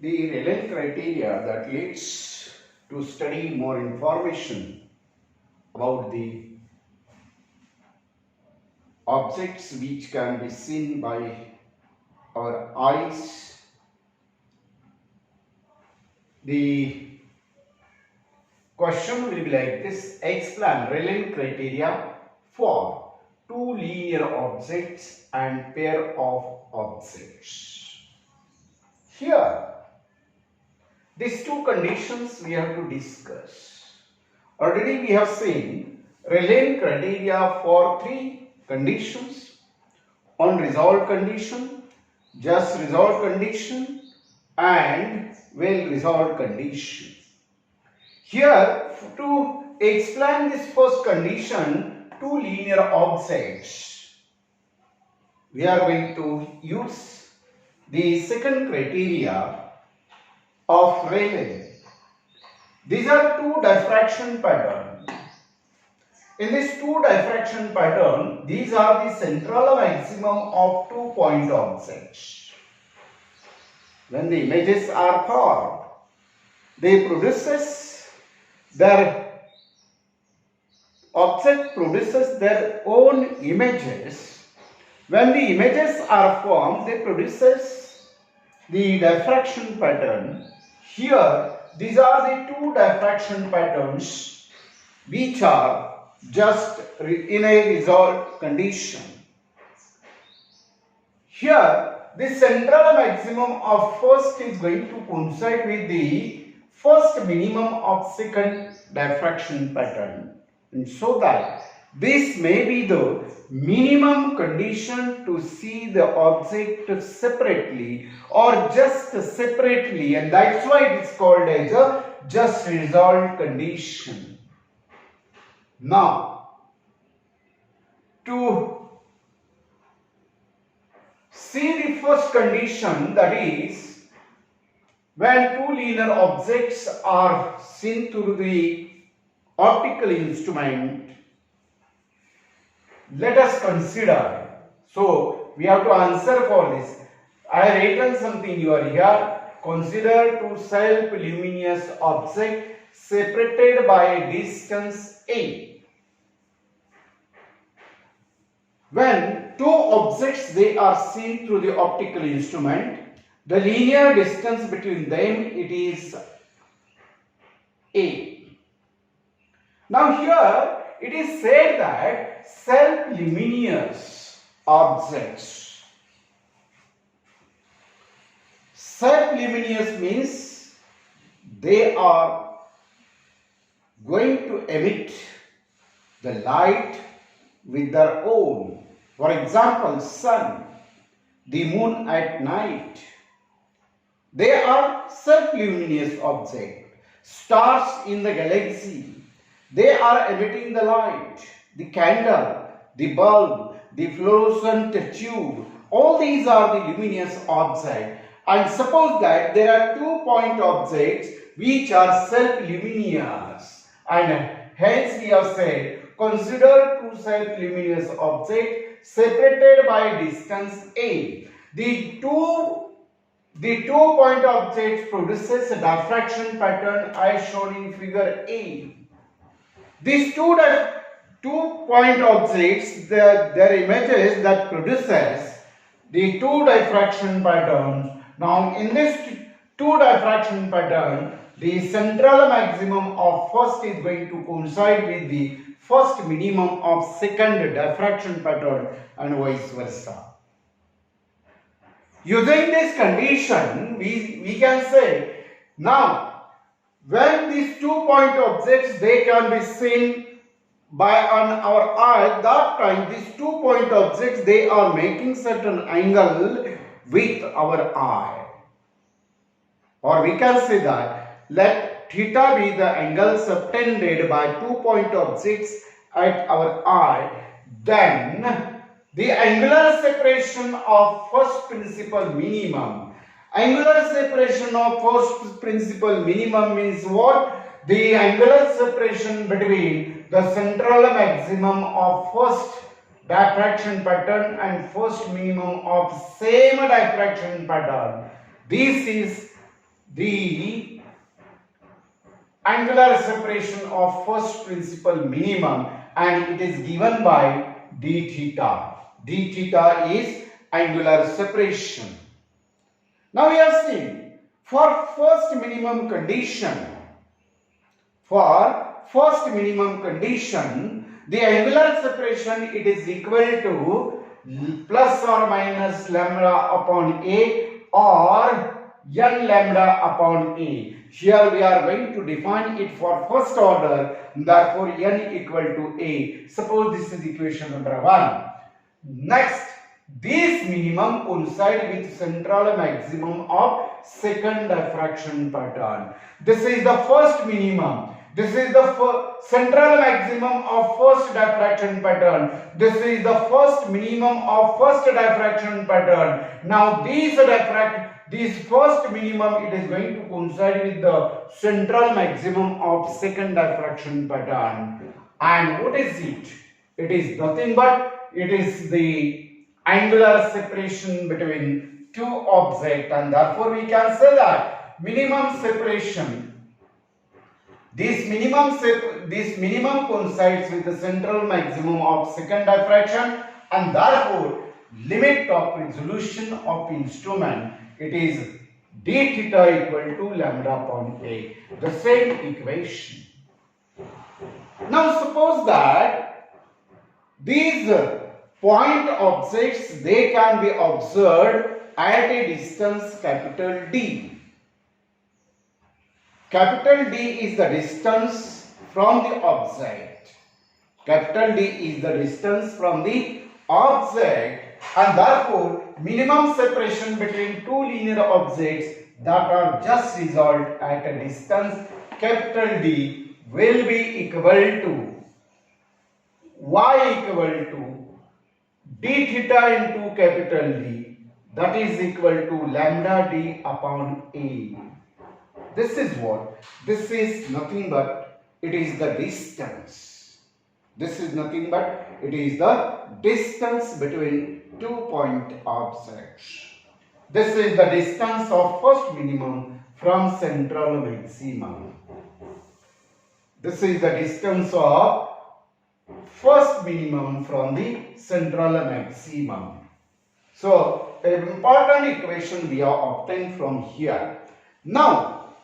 The Rayleigh criteria that leads to study more information about the objects which can be seen by our eyes. The question will be like this: explain Rayleigh criteria for two linear objects and pair of objects. Here, these two conditions we have to discuss. Already we have seen Rayleigh criteria for three conditions: unresolved condition, just resolved condition, and well resolved condition. Here, to explain this first condition, two linear objects, we are going to use the second criteria of Rayleigh. These are two diffraction patterns. In this two diffraction pattern, these are the central maximum of 2-point objects. When the images are formed, they object produces their own images. When the images are formed, they produces the diffraction pattern. Here, these are the two diffraction patterns which are just in a resolved condition. Here, the central maximum of first is going to coincide with the first minimum of second diffraction pattern, and so that this may be the minimum condition to see the object separately or just separately, and that's why it is called as a just resolved condition. Now, to see the first condition, that is when two linear objects are seen through the optical instrument, let us consider. So we have to answer for this. I have written something here. Consider two self-luminous objects separated by a distance a. When two objects they are seen through the optical instrument, the linear distance between them it is a. Now here it is said that self-luminous objects. Self-luminous means they are going to emit the light with their own. For example, sun, the moon at night. They are self-luminous objects. Stars in the galaxy, they are emitting the light. The candle, the bulb, the fluorescent tube, all these are the luminous objects. And suppose that there are 2-point objects which are self-luminous, and hence we have said consider two self-luminous objects separated by distance a. The two-point object produces a diffraction pattern as shown in figure A. These two-point objects, their images that produces the two diffraction patterns. Now in this two diffraction pattern, the central maximum of first is going to coincide with the first minimum of second diffraction pattern and vice versa. Using this condition, we can say, now when these 2-point objects they can be seen by our eye, that time these 2-point objects they are making certain angle with our eye, or we can say that let theta be the angle subtended by 2-point objects at our eye, then the angular separation of first principal minimum. Angular separation of first principal minimum means what? The angular separation between the central maximum of first diffraction pattern and first minimum of same diffraction pattern. This is the angular separation of first principal minimum, and it is given by d theta. D theta is angular separation. Now we have seen for first minimum condition, the angular separation, it is equal to plus or minus lambda upon a or n lambda upon a. Here we are going to define it for first order, therefore n equal to a. Suppose this is equation number 1. Next, this minimum coincide with central maximum of second diffraction pattern. This is the first minimum. This is the central maximum of first diffraction pattern. This is the first minimum of first diffraction pattern. Now this first minimum, it is going to coincide with the central maximum of second diffraction pattern. And what is it? It is nothing but it is the angular separation between two objects, and therefore we can say that minimum separation. This minimum coincides with the central maximum of second diffraction, and therefore limit of resolution of instrument, it is d theta equal to lambda upon a. The same equation. Now suppose that these point objects, they can be observed at a distance capital D. Capital D is the distance from the object. Capital D is the distance from the object, and therefore minimum separation between two linear objects that are just resolved at a distance capital D will be equal to y equal to d theta into capital D, that is equal to lambda d upon a. This is what? This is nothing but it is the distance. This is nothing but it is the distance between 2 point objects. This is the distance of first minimum from central maximum. This is the distance of first minimum from the central maximum. So, an important equation we have obtained from here. Now,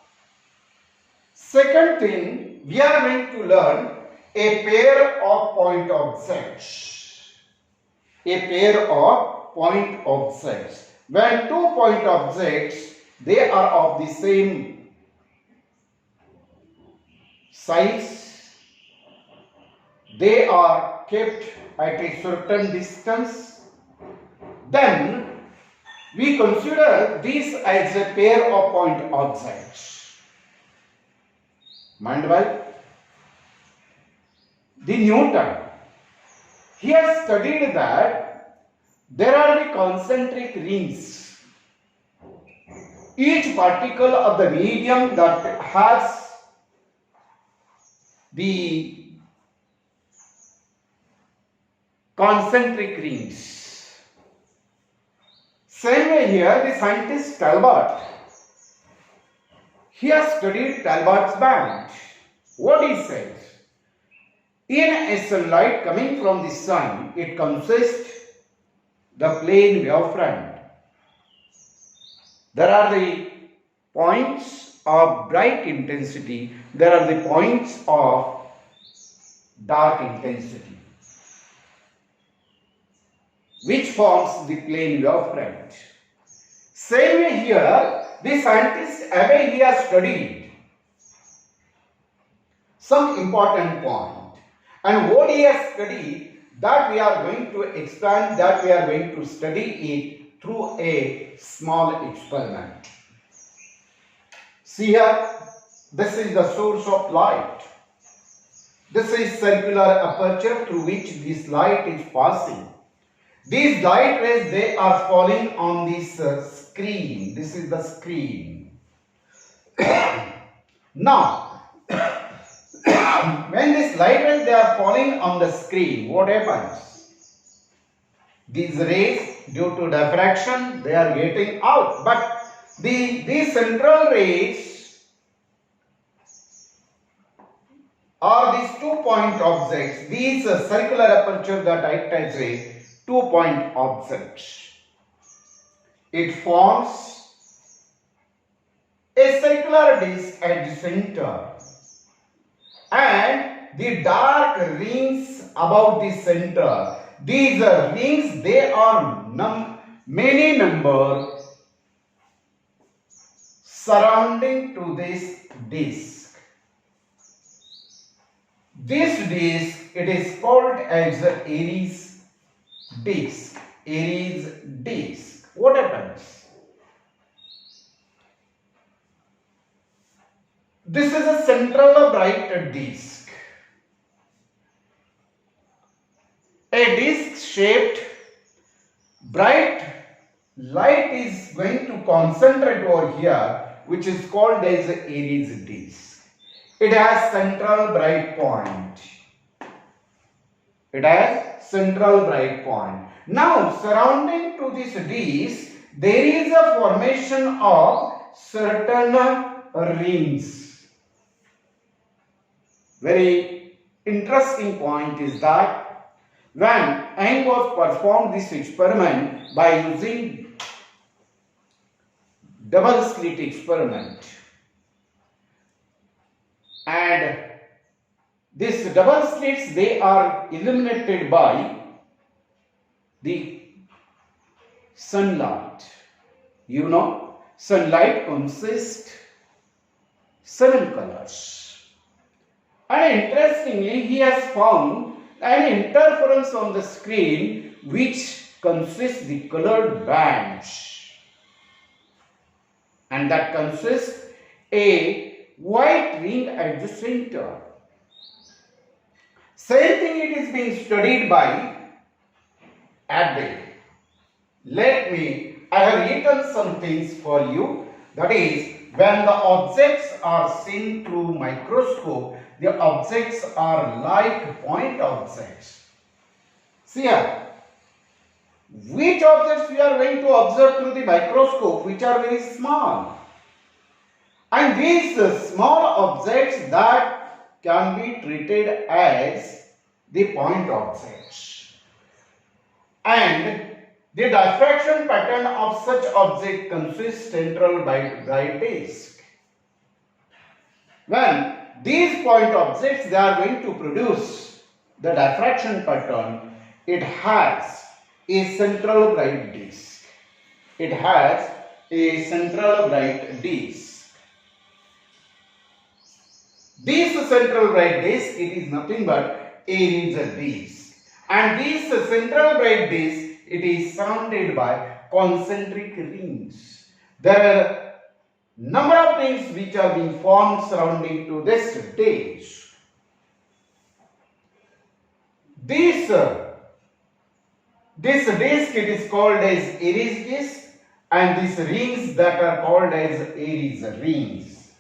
second thing, we are going to learn a pair of point objects. A pair of point objects. When 2 point objects, they are of the same size, they are kept at a certain distance, then we consider this as a pair of point objects. Mind well? The Newton, he has studied that there are the concentric rings. Each particle of the medium that has the concentric rings. Same way here, the scientist Talbot, he has studied Talbot's band. What he says? In a sunlight coming from the sun, it consists the plane wavefront. There are the points of bright intensity, there are the points of dark intensity, which forms the plane wavefront. Same way here, the scientist Abbe, he has studied some important point. And what he has studied, that we are going to expand, that we are going to study it through a small experiment. See here, this is the source of light. This is circular aperture through which this light is passing. These light rays, they are falling on this screen. This is the screen. Now, when these light rays, they are falling on the screen, what happens? These rays, due to diffraction, they are getting out. But The central rays are these 2-point objects. These circular aperture that act as a 2-point object. It forms a circular disc at the center, and the dark rings about the center. These rings, they are many number surrounding to this disc. This disc, it is called as the Aries disc. Aries disc. What happens? This is a central bright disc. A disc shaped bright light is going to concentrate over here, which is called as the Aries disc. It has central bright point. It has central bright point. Now, surrounding to this disc, there is a formation of certain rings. Very interesting point is that when Young was performed this experiment by using double slit experiment, and these double slits, they are illuminated by the sunlight. You know, sunlight consists 7 colors. And interestingly, he has found an interference on the screen which consists the colored bands, and that consists a white ring at the center. Same thing it is being studied by Abel. I have written some things for you. That is, when the objects are seen through microscope, the objects are like point objects. See here, which objects we are going to observe through the microscope, which are very small. And these small objects that can be treated as the point objects. And the diffraction pattern of such object consists central bright disc. When these point objects, they are going to produce the diffraction pattern, it has a central bright disc. It has a central bright disc. This central bright disc, it is nothing but Aries disc. And this central bright disc, it is surrounded by concentric rings. There are number of rings which are being formed surrounding to this disc. This disc, it is called as Aries disc, and these rings that are called as Aries rings.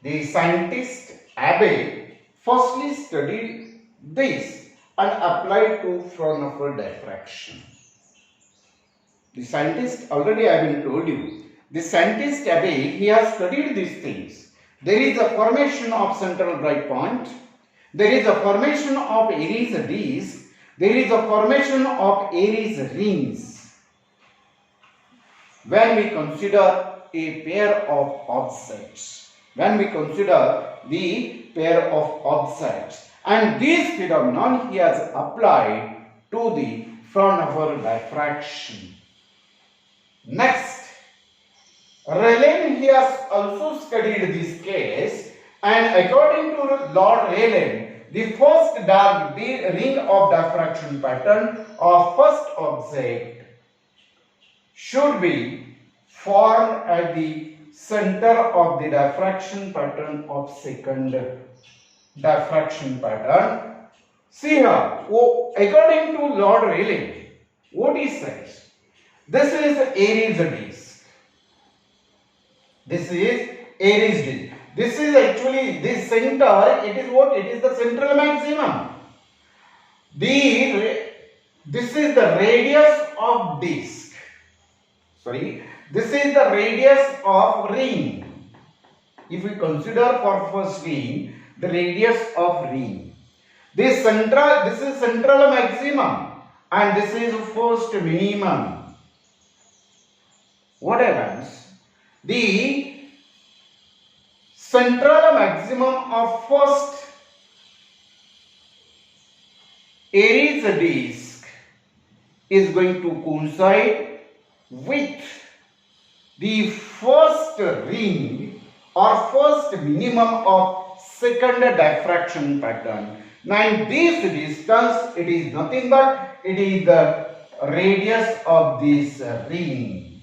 The scientist Abel firstly studied this and applied to Fraunhofer diffraction. The scientist, already I will told you, the scientist Abel, he has studied these things. There is a formation of central bright point, there is a formation of Aries disc, there is a formation of Aries rings. When we consider a pair of objects, when we consider the pair of objects, and this phenomenon he has applied to the Fraunhofer diffraction. Next, Rayleigh, he has also studied this case, and according to Lord Rayleigh, the first dark ring of diffraction pattern of first object should be formed at the center of the diffraction pattern of second diffraction pattern. See here, according to Lord Rayleigh, what he says, this is Aries disc. This is Aries disc. This is actually this center. It is what? It is the central maximum. This is the radius of disc. this is the radius of ring. If we consider for first ring, the radius of ring. This is central maximum and this is first minimum. What happens? The central maximum of first Aries disk is going to coincide with the first ring or first minimum of second diffraction pattern. Now in this distance, it is nothing but it is the radius of this ring.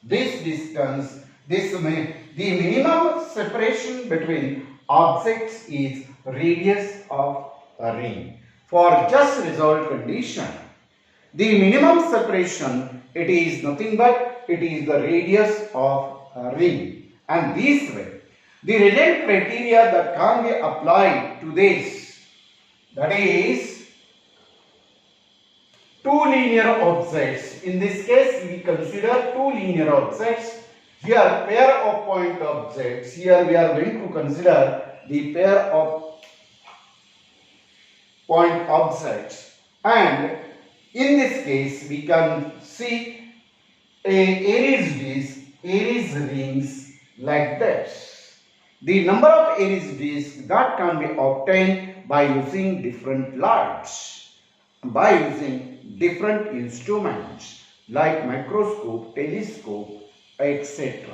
This distance, the minimum separation between objects is radius of a ring. For just result condition, the minimum separation, it is nothing but it is the radius of a ring. And this way, the relevant criteria that can be applied to this, that is, two linear objects. In this case, we consider two linear objects. Here, pair of point objects. Here, we are going to consider the pair of point objects. And in this case, we can see a Aries disk, Aries rings like this. The number of Aries disks that can be obtained by using different lights, by using different instruments like microscope, telescope, etc.